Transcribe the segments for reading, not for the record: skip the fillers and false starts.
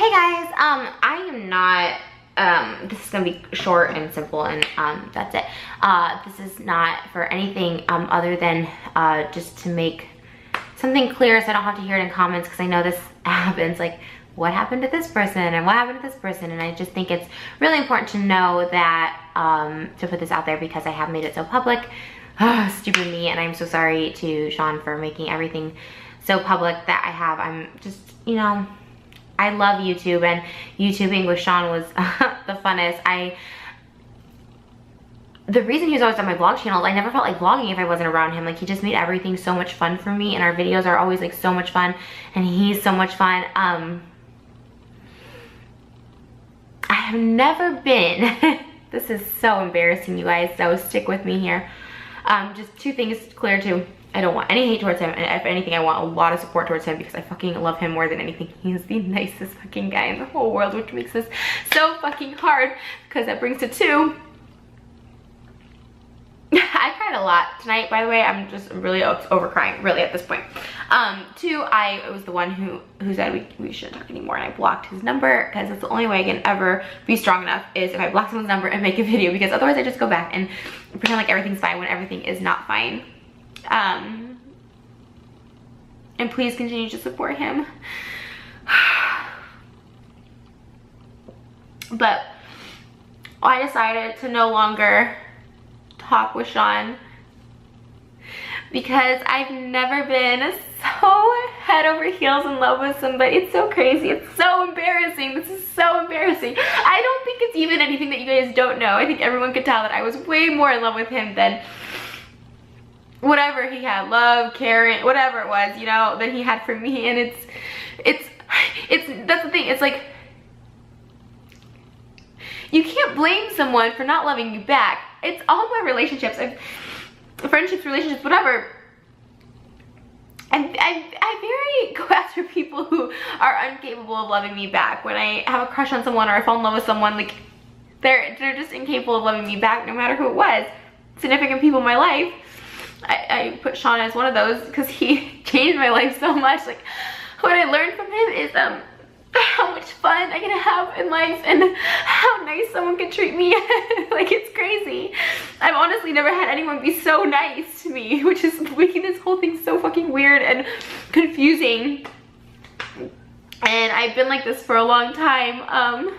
Hey guys, I am not, this is gonna be short and simple, and that's it. This is not for anything other than just to make something clear so I don't have to hear it in comments, because I know this happens, like, what happened to this person and what happened to this person, and I just think it's really important to know that, to put this out there, because I have made it so public. Stupid me, and I'm so sorry to Sean for making everything so public that I have. I'm just, you know, I love YouTube, and YouTubing with Sean was the funnest. The reason he was always on my vlog channel, I never felt like vlogging if I wasn't around him. Like, he just made everything so much fun for me, and our videos are always like so much fun, and he's so much fun. I have never been, this is so embarrassing, you guys, so stick with me here. Just two things clear too. I don't want any hate towards him, and if anything, I want a lot of support towards him, because I fucking love him more than anything. He's the nicest fucking guy in the whole world, which makes this so fucking hard, because that brings to two. I cried a lot tonight, by the way. I'm just really over crying, really, at this point. Two, I was the one who said we shouldn't talk anymore, and I blocked his number, because it's the only way I can ever be strong enough is if I block someone's number and make a video, because otherwise I just go back and pretend like everything's fine when everything is not fine. And please continue to support him. But I decided to no longer talk with Sean, because I've never been so head over heels in love with somebody. It's so crazy. It's so embarrassing. This is so embarrassing. I don't think it's even anything that you guys don't know. I think everyone could tell that I was way more in love with him than whatever he had, love, caring, whatever it was, you know, that he had for me. And it's that's the thing. It's like, you can't blame someone for not loving you back. It's all my relationships, friendships, relationships, whatever. And I very go after people who are incapable of loving me back. When I have a crush on someone or I fall in love with someone, like, they're just incapable of loving me back, no matter who it was. Significant people in my life. I put Sean as one of those, because he changed my life so much. Like, what I learned from him is how much fun I can have in life, and how nice someone can treat me. Like, it's crazy. I've honestly never had anyone be so nice to me, which is making this whole thing so fucking weird and confusing. And I've been like this for a long time.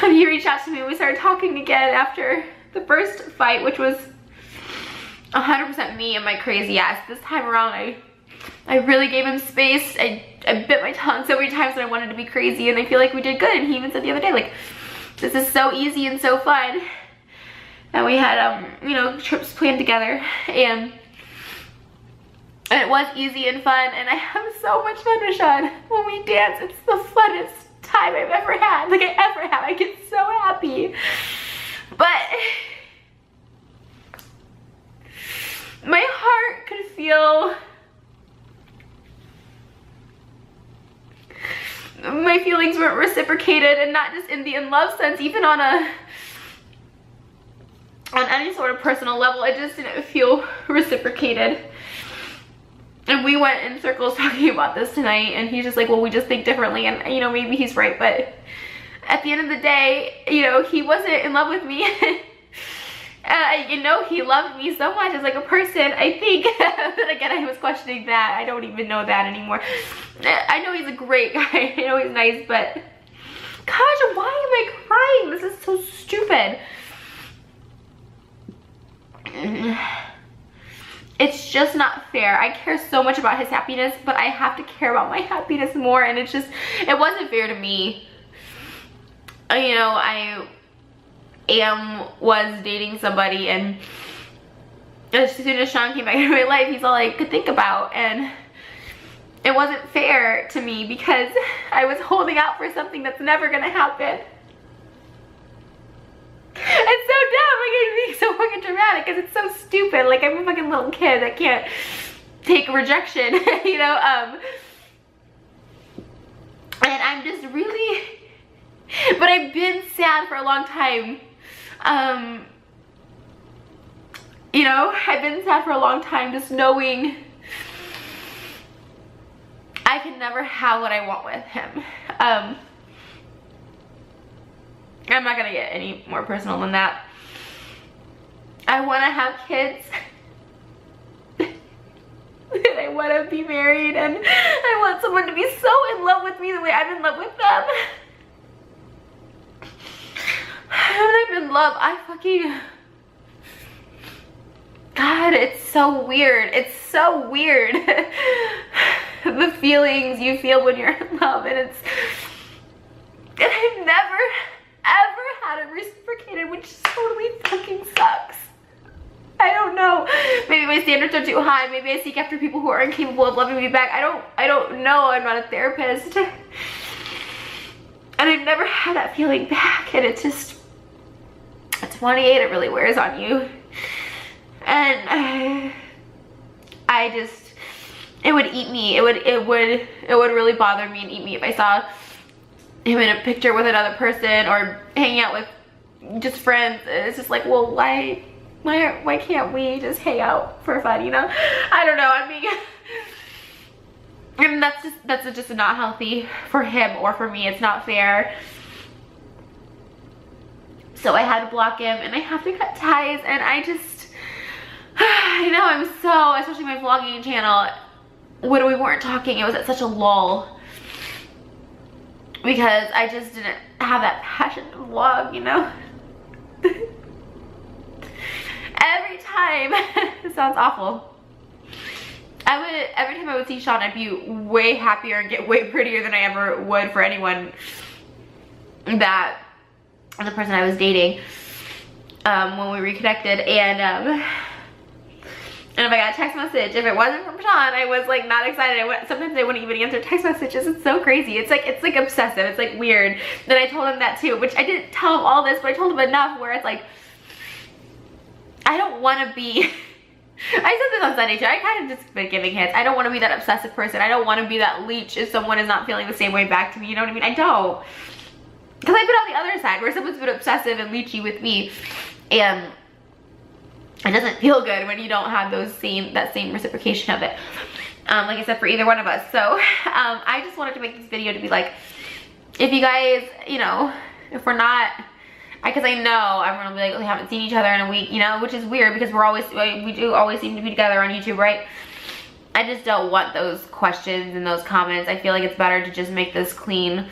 He reached out to me and we started talking again after the first fight, which was 100% me and my crazy ass. This time around, I really gave him space. I bit my tongue so many times that I wanted to be crazy, and I feel like we did good. And he even said the other day, like, this is so easy and so fun. And we had, you know, trips planned together, and it was easy and fun, and I have so much fun with Sean. When we dance, it's the funnest time I've ever had. Like, I ever have. I get so happy. But my heart could feel, my feelings weren't reciprocated, and not just in the in love sense, even on any sort of personal level. I just didn't feel reciprocated. And we went in circles talking about this tonight, and he's just like, well, we just think differently, and, you know, maybe he's right, but at the end of the day, you know, he wasn't in love with me. You know, he loved me so much as like a person, I think. But again, I was questioning that. I don't even know that anymore. I know he's a great guy. I know he's nice, but gosh, why am I crying? This is so stupid. It's just not fair. I care so much about his happiness, but I have to care about my happiness more, and it's just, it wasn't fair to me. You know, I was dating somebody, and as soon as Sean came back into my life, he's all I could think about, and it wasn't fair to me, because I was holding out for something that's never gonna happen. It's so dumb, like, I'm being so fucking dramatic, because it's so stupid. Like, I'm a fucking little kid that can't take rejection, you know, and I'm just really, but I've been sad for a long time. You know, I've been sad for a long time, just knowing I can never have what I want with him. I'm not gonna get any more personal than that. I want to have kids. And I want to be married, and I want someone to be so in love with me the way I'm in love with them. When I'm in love, I fucking... God, it's so weird. It's so weird. The feelings you feel when you're in love, and it's... And I've never, ever had it reciprocated, which totally fucking sucks. I don't know. Maybe my standards are too high. Maybe I seek after people who are incapable of loving me back. I don't know. I'm not a therapist. And I've never had that feeling back. And it's just, at 28, it really wears on you. And I just, it would eat me. It would really bother me and eat me if I saw him in a picture with another person or hanging out with just friends. It's just like, well, why can't we just hang out for fun, you know? I don't know. I mean, and that's just not healthy for him or for me. It's not fair. So I had to block him, and I have to cut ties, and I just, I know I'm so, especially my vlogging channel, when we weren't talking, it was at such a lull because I just didn't have that passion to vlog, you know? Every time, it sounds awful, every time I would see Sean, I'd be way happier and get way prettier than I ever would for anyone that, the person I was dating, when we reconnected. And if I got a text message, if it wasn't from Sean, I was like not excited. Sometimes I wouldn't even answer text messages. It's so crazy. It's like obsessive. It's like weird. Then I told him that too, which I didn't tell him all this, but I told him enough where it's like, I don't want to be, I said this on Sunday too, I kind of just been giving hints. I don't want to be that obsessive person. I don't want to be that leech if someone is not feeling the same way back to me, you know what I mean? I don't. Because I've been on the other side where someone's been obsessive and leechy with me, and it doesn't feel good when you don't have that same reciprocation of it. Like I said, for either one of us. So I just wanted to make this video to be like, if you guys, you know, if we're not, because I know everyone will be like, we haven't seen each other in a week, you know, which is weird because we do always seem to be together on YouTube, right? I just don't want those questions and those comments. I feel like it's better to just make this clean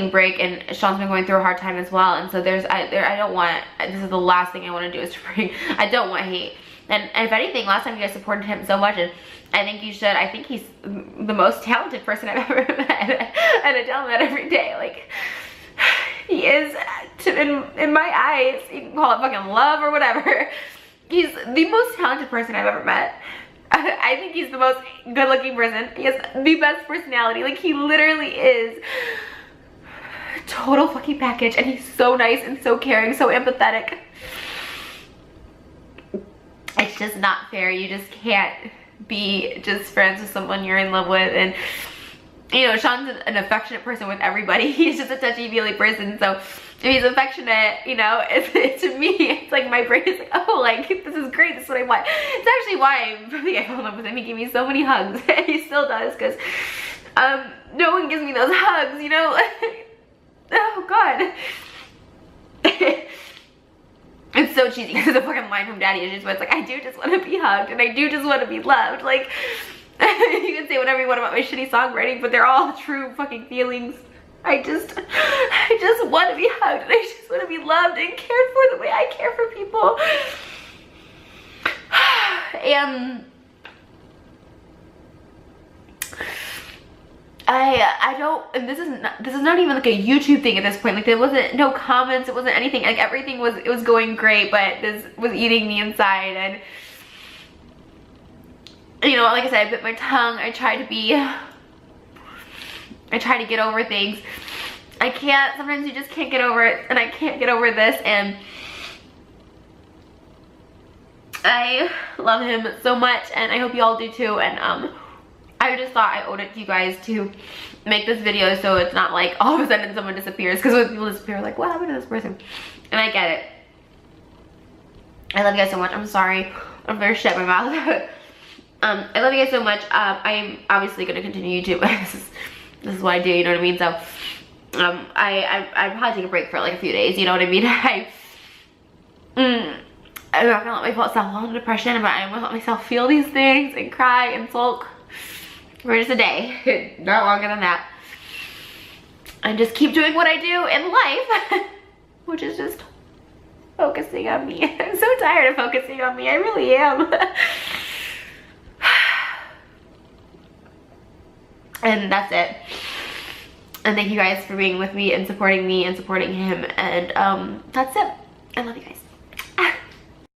break, and Sean's been going through a hard time as well, and so I don't want, this is the last thing I want to do is to bring, I don't want hate. And if anything, last time you guys supported him so much, and I think you should. I think he's the most talented person I've ever met, and I tell him that every day. Like, he is, in my eyes, you can call it fucking love or whatever, he's the most talented person I've ever met. I think he's the most good looking person. He has the best personality. Like, he literally is a total fucking package, and he's so nice and so caring, so empathetic. It's just not fair. You just can't be just friends with someone you're in love with. And you know, Sean's an affectionate person with everybody. He's just a touchy-feely person. So if he's affectionate, you know, to me, it's like my brain is like, oh, like, this is great. This is what I want. It's actually why I fell in love with him. He gave me so many hugs. He still does, because no one gives me those hugs, you know? Oh, God. It's so cheesy because the fucking line from Daddy Issues, but it's like, I do just want to be hugged, and I do just want to be loved. Like, you can say whatever you want about my shitty songwriting, but they're all true fucking feelings. I just want to be hugged, and I just want to be loved and cared for the way I care for people. And I don't, and this is not even like a YouTube thing at this point. Like, there wasn't no comments, it wasn't anything. Like, everything was going great, but this was eating me inside. And you know, like I said, I bit my tongue. I try to get over things. I can't, sometimes you just can't get over it, and I can't get over this. And I love him so much, and I hope you all do too. And I just thought I owed it to you guys to make this video, so it's not like all of a sudden someone disappears, because when people disappear, like, what happened to this person? And I get it. I love you guys so much. I'm sorry, I'm very shut my mouth. I love you guys so much. I'm obviously going to continue YouTube. this is what I do, you know what I mean? So I probably take a break for like a few days, you know what I mean? I'm not gonna let myself fall into depression, but I'm gonna let myself feel these things and cry and sulk for just a day, not longer than that. And just keep doing what I do in life, which is just focusing on me. I'm so tired of focusing on me, I really am. And that's it. And thank you guys for being with me and supporting him. And that's it. I love you guys.